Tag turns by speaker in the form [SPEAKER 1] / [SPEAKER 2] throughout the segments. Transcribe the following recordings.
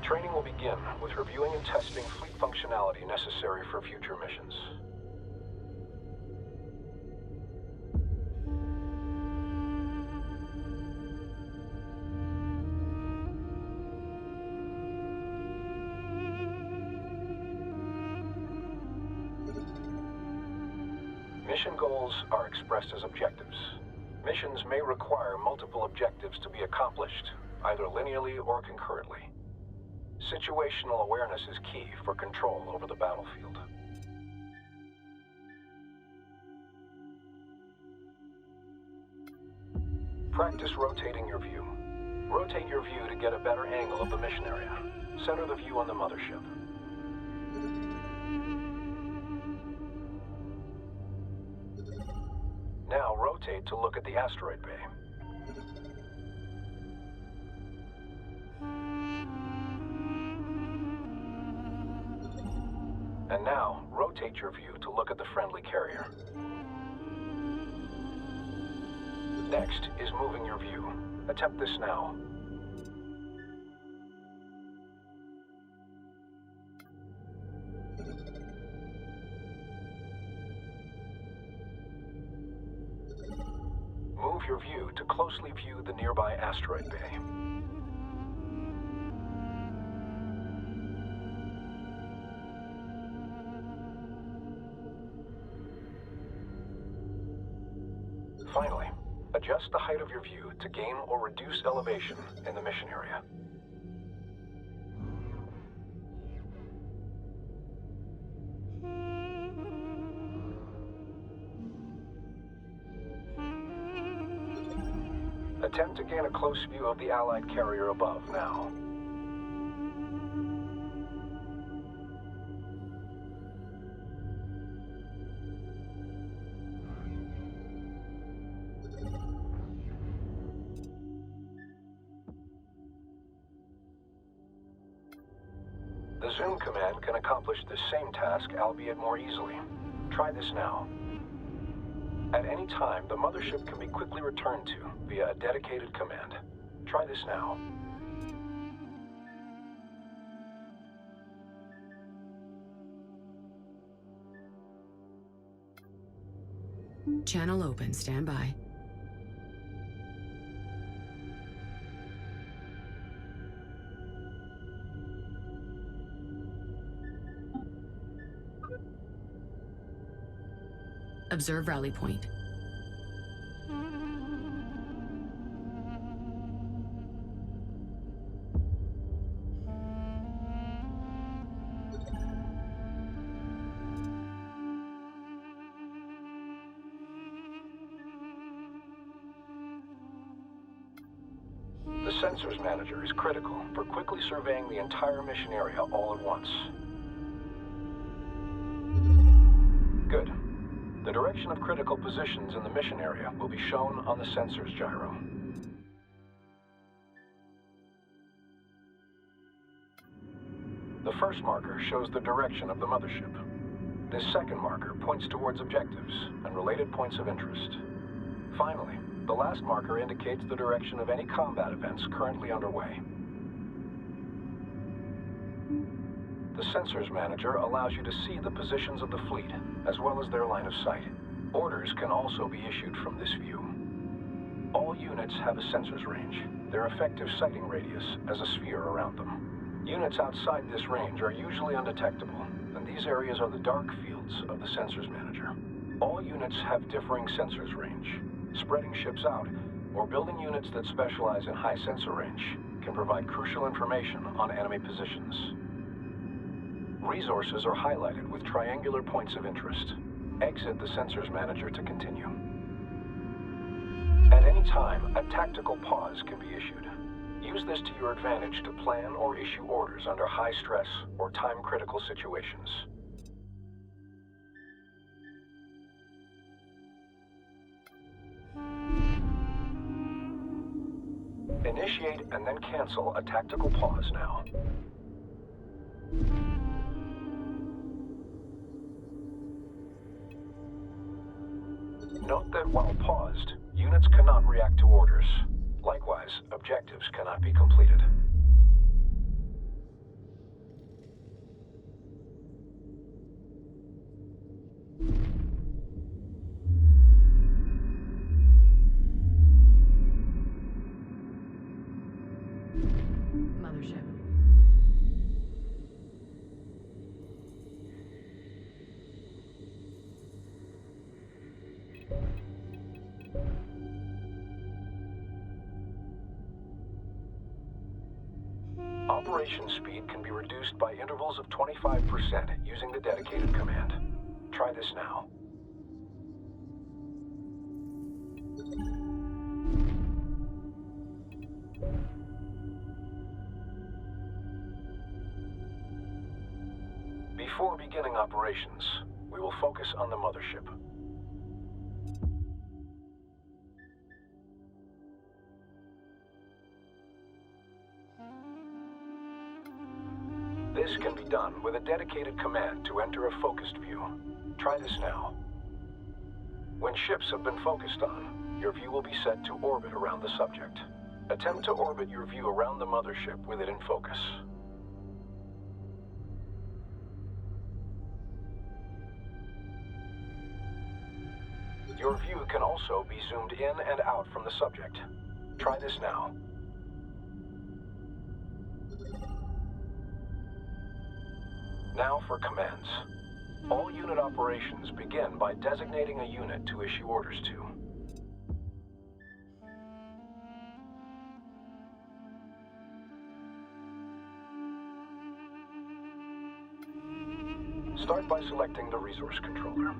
[SPEAKER 1] Training will begin with reviewing and testing fleet functionality necessary for future missions. Mission goals are expressed as objectives. Missions may require multiple objectives to be accomplished, either linearly or concurrently. Situational awareness is key for control over the battlefield. Practice rotating your view. Rotate your view to get a better angle of the mission area. Center the view on the mothership. Now rotate to look at the asteroid bay. And now, rotate your view to look at the friendly carrier. Next is moving your view. Attempt this now. Move your view to closely view the nearby asteroid bay. Finally, adjust the height of your view to gain or reduce elevation in the mission area. Attempt to gain a close view of the Allied carrier above now. The zoom command can accomplish the same task, albeit more easily. Try this now. At any time, the mothership can be quickly returned to via a dedicated command. Try this now.
[SPEAKER 2] Channel open, stand by. Observe rally point.
[SPEAKER 1] The Sensors Manager is critical for quickly surveying the entire mission area all at once. Good. The direction of critical positions in the mission area will be shown on the sensors gyro. The first marker shows the direction of the mothership. This second marker points towards objectives and related points of interest. Finally, the last marker indicates the direction of any combat events currently underway. The Sensors Manager allows you to see the positions of the fleet, as well as their line of sight. Orders can also be issued from this view. All units have a sensors range, their effective sighting radius as a sphere around them. Units outside this range are usually undetectable, and these areas are the dark fields of the Sensors Manager. All units have differing sensors range. Spreading ships out, or building units that specialize in high sensor range, can provide crucial information on enemy positions. Resources are highlighted with triangular points of interest. Exit the Sensors Manager to continue. At any time, a tactical pause can be issued. Use this to your advantage to plan or issue orders under high stress or time-critical situations. Initiate and then cancel a tactical pause now. Note that while paused, units cannot react to orders. Likewise, objectives cannot be completed.
[SPEAKER 2] Mothership.
[SPEAKER 1] Operation speed can be reduced by intervals of 25% using the dedicated command. Try this now. Before beginning operations, we will focus on the mothership. This can be done with a dedicated command to enter a focused view. Try this now. When ships have been focused on, your view will be set to orbit around the subject. Attempt to orbit your view around the mothership with it in focus. Your view can also be zoomed in and out from the subject. Try this now. Now for commands. All unit operations begin by designating a unit to issue orders to. Start by selecting the resource controller.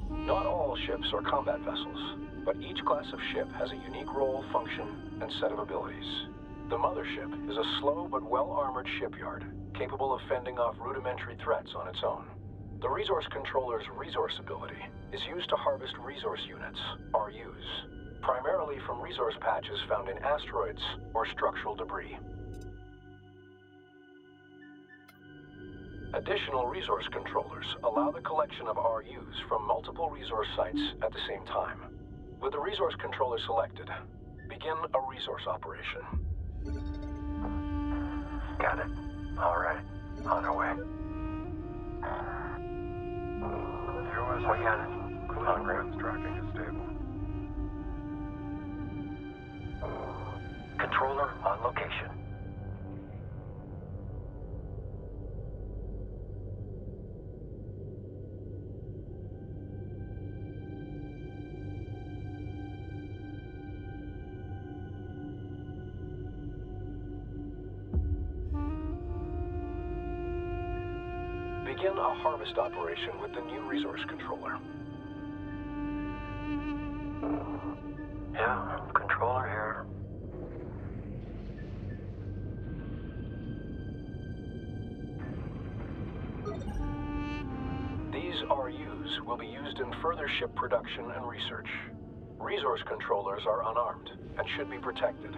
[SPEAKER 1] Not all ships are combat vessels, but each class of ship has a unique role, function, and set of abilities. The mothership is a slow but well-armored shipyard, capable of fending off rudimentary threats on its own. The resource controller's resource ability is used to harvest resource units, RUs, primarily from resource patches found in asteroids or structural debris. Additional resource controllers allow the collection of RUs from multiple resource sites at the same time. With the resource controller selected, begin a resource operation.
[SPEAKER 3] Got it. All right. On our way. We got it. On route. Tracking is stable. Controller on location.
[SPEAKER 1] Begin a harvest operation with the new resource controller.
[SPEAKER 3] Yeah, controller here.
[SPEAKER 1] These RUs will be used in further ship production and research. Resource controllers are unarmed and should be protected.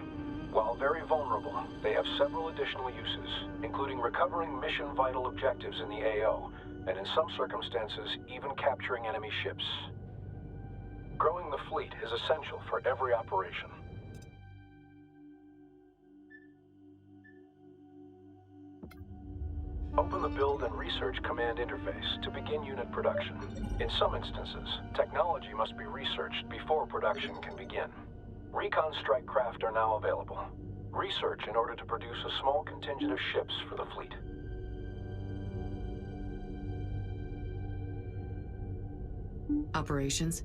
[SPEAKER 1] While very vulnerable, they have several additional uses, including recovering mission-vital objectives in the AO, and in some circumstances, even capturing enemy ships. Growing the fleet is essential for every operation. Open the Build and Research Command interface to begin unit production. In some instances, technology must be researched before production can begin. Recon strike craft are now available. Research in order to produce a small contingent of ships for the fleet.
[SPEAKER 2] Operations.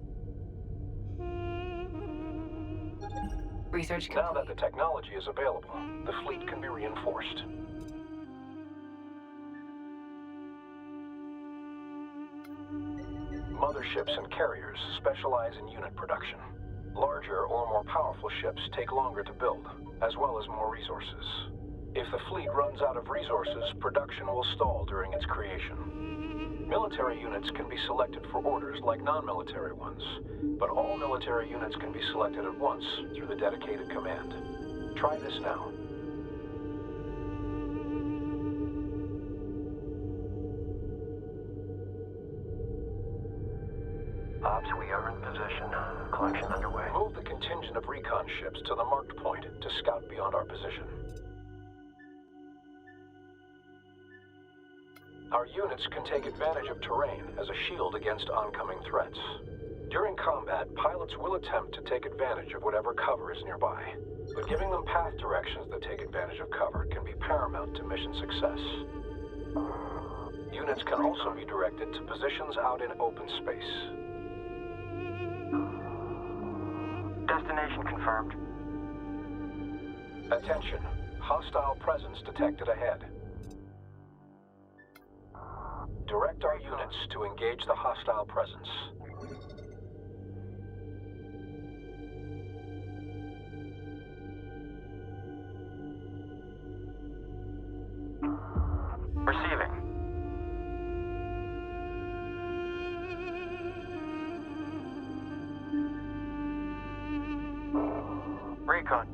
[SPEAKER 2] Research complete.
[SPEAKER 1] Now that the technology is available, the fleet can be reinforced. Motherships and carriers specialize in unit production. Larger or more powerful ships take longer to build, as well as more resources. If the fleet runs out of resources, production will stall during its creation. Military units can be selected for orders like non-military ones, but all military units can be selected at once through the dedicated command. Try this now.
[SPEAKER 3] Ops, we are in position. Collection underway.
[SPEAKER 1] Move the contingent of recon ships to the marked point to scout beyond our position. Our units can take advantage of terrain as a shield against oncoming threats. During combat, pilots will attempt to take advantage of whatever cover is nearby, but giving them path directions that take advantage of cover can be paramount to mission success. Units can also be directed to positions out in open space.
[SPEAKER 3] Destination confirmed.
[SPEAKER 1] Attention, hostile presence detected ahead. Direct our units to engage the hostile presence.
[SPEAKER 3] Receiving. Recon.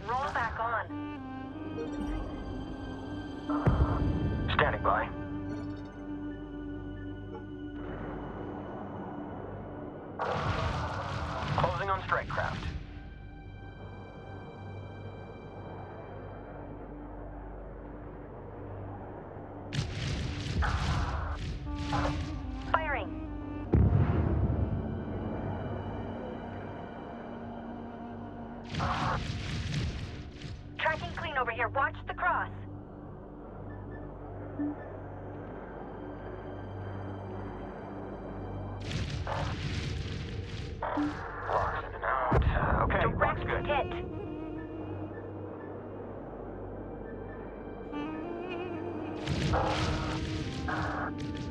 [SPEAKER 4] Roll back on.
[SPEAKER 3] Standing by. Closing on strike craft.
[SPEAKER 4] Firing. Tracking clean over here. Watch the cross.
[SPEAKER 3] Locks in and out. Okay,
[SPEAKER 4] Direct
[SPEAKER 3] looks good.
[SPEAKER 4] hit.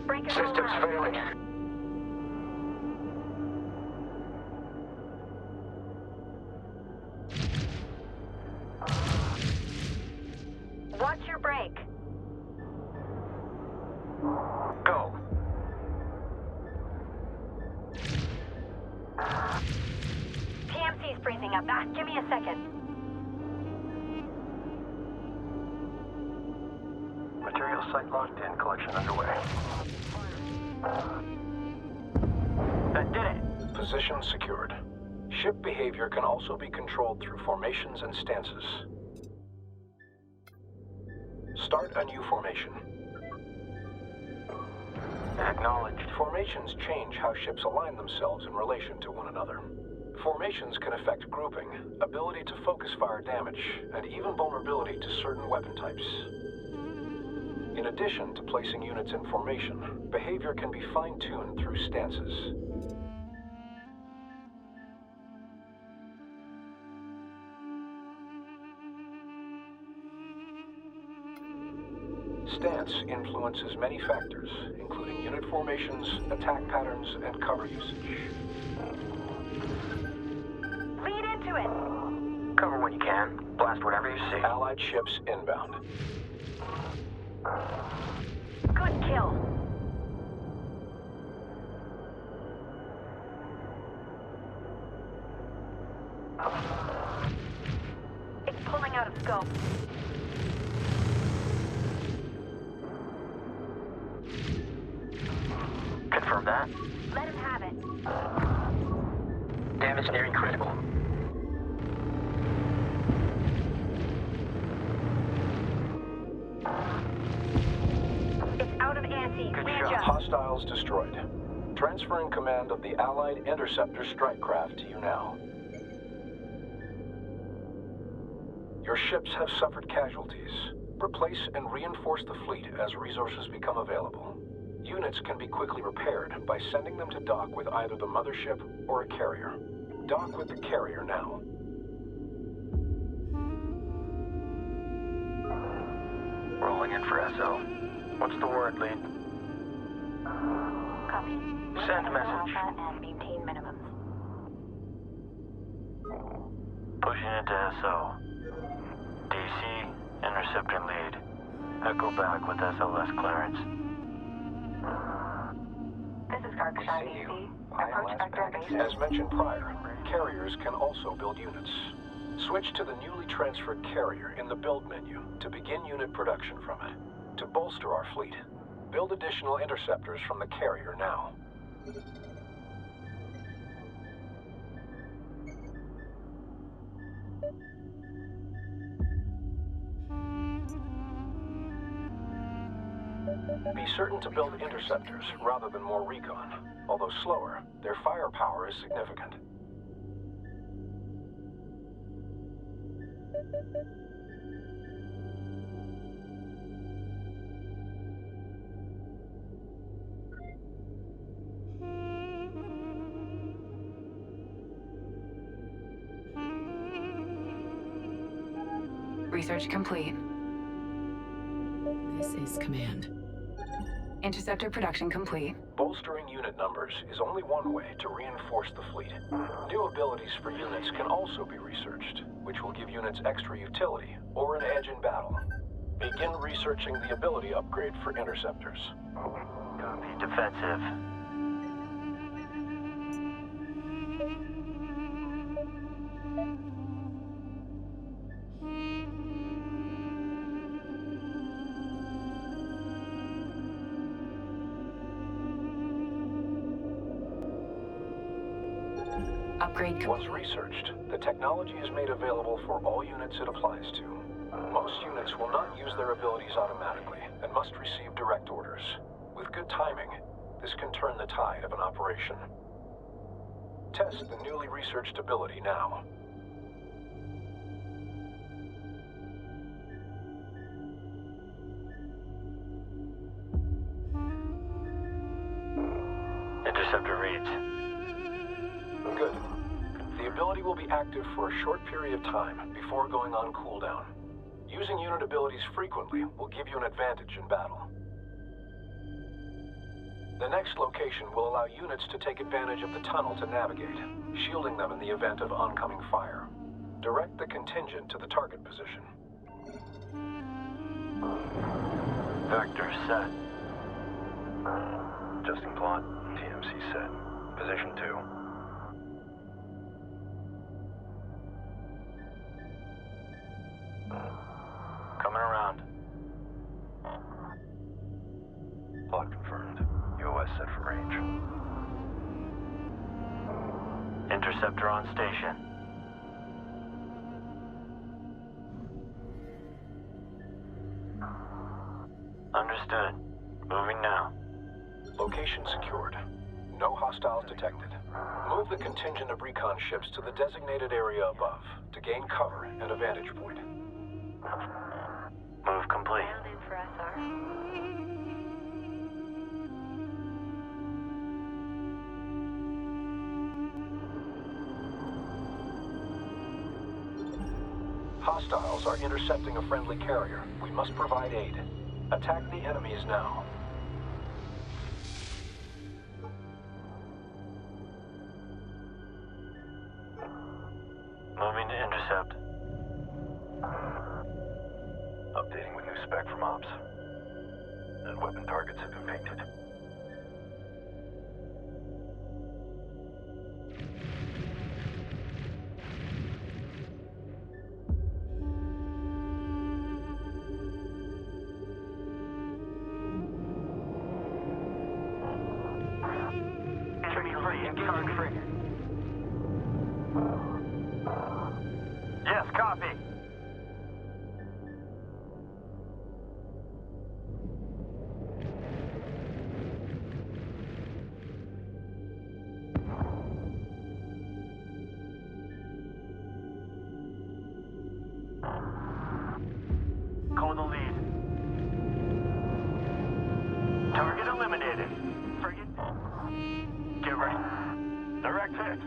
[SPEAKER 4] Break it all
[SPEAKER 3] Systems
[SPEAKER 4] out.
[SPEAKER 3] failing.
[SPEAKER 4] Watch your brake.
[SPEAKER 3] Go.
[SPEAKER 4] PMC's freezing up. Give me a second.
[SPEAKER 3] Material site locked in. Collection underway. That did it.
[SPEAKER 1] Position secured. Ship behavior can also be controlled through formations and stances. Start a new formation.
[SPEAKER 3] Acknowledged.
[SPEAKER 1] Formations change how ships align themselves in relation to one another. Formations can affect grouping, ability to focus fire damage, and even vulnerability to certain weapon types. In addition to placing units in formation, behavior can be fine-tuned through stances. Stance influences many factors, including unit formations, attack patterns, and cover usage.
[SPEAKER 4] Lead into it.
[SPEAKER 3] Cover when you can. Blast whatever you see.
[SPEAKER 1] Allied ships inbound.
[SPEAKER 4] Good kill. It's pulling out of scope.
[SPEAKER 3] Confirm that.
[SPEAKER 4] Let him have it.
[SPEAKER 3] Damage nearing critical.
[SPEAKER 4] It's out of ante.
[SPEAKER 3] Good
[SPEAKER 4] Readjust.
[SPEAKER 3] shot.
[SPEAKER 1] Hostiles destroyed. Transferring command of the Allied interceptor strike craft to you now. Your ships have suffered casualties. Replace and reinforce the fleet as resources become available. Units can be quickly repaired by sending them to dock with either the mothership or a carrier. Dock with the carrier now.
[SPEAKER 3] Rolling in for SO. What's the word, lead?
[SPEAKER 4] Copy.
[SPEAKER 3] Send message.
[SPEAKER 4] And maintain minimums.
[SPEAKER 3] Pushing into SO. DC, intercepting lead. Echo back with SLS clearance.
[SPEAKER 4] This is Carcassonne DC. Approach vector base.
[SPEAKER 1] As mentioned prior, carriers can also build units. Switch to the newly transferred carrier in the build menu to begin unit production from it. To bolster our fleet, build additional interceptors from the carrier now. Be certain to build interceptors rather than more recon. Although slower, their firepower is significant.
[SPEAKER 5] Research complete.
[SPEAKER 2] This is command.
[SPEAKER 5] Interceptor production complete.
[SPEAKER 1] Bolstering unit numbers is only one way to reinforce the fleet. New abilities for units can also be researched, which will give units extra utility or an edge in battle. Begin researching the ability upgrade for interceptors.
[SPEAKER 3] Copy. Defensive.
[SPEAKER 5] Upgrade
[SPEAKER 1] Once researched, the technology is made available for all units it applies to. Most units will not use their abilities automatically and must receive direct orders. With good timing, this can turn the tide of an operation. Test the newly researched ability now.
[SPEAKER 3] Interceptor reads.
[SPEAKER 1] Good. The ability will be active for a short period of time before going on cooldown. Using unit abilities frequently will give you an advantage in battle. The next location will allow units to take advantage of the tunnel to navigate, shielding them in the event of oncoming fire. Direct the contingent to the target position.
[SPEAKER 3] Vector set. Adjusting plot. TMC set. Position 2. Coming around. Plot confirmed. UOS set for range. Interceptor on station. Understood. Moving now.
[SPEAKER 1] Location secured. No hostiles detected. Move the contingent of recon ships to the designated area above to gain cover and a vantage point.
[SPEAKER 3] Move complete.
[SPEAKER 4] Down in for SR.
[SPEAKER 1] Hostiles are intercepting a friendly carrier. We must provide aid. Attack the enemies now.
[SPEAKER 3] Moving to intercept. Updating with new spec from ops. And weapon targets have been painted. Target free. Yes, copy. Call the lead. Target eliminated. Frigate. Get ready. Direct hit.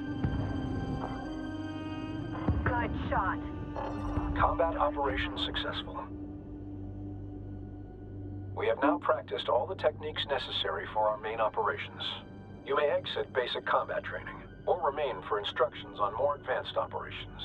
[SPEAKER 4] Good shot.
[SPEAKER 1] Combat operation successful. We have now practiced all the techniques necessary for our main operations. You may exit basic combat training, or remain for instructions on more advanced operations.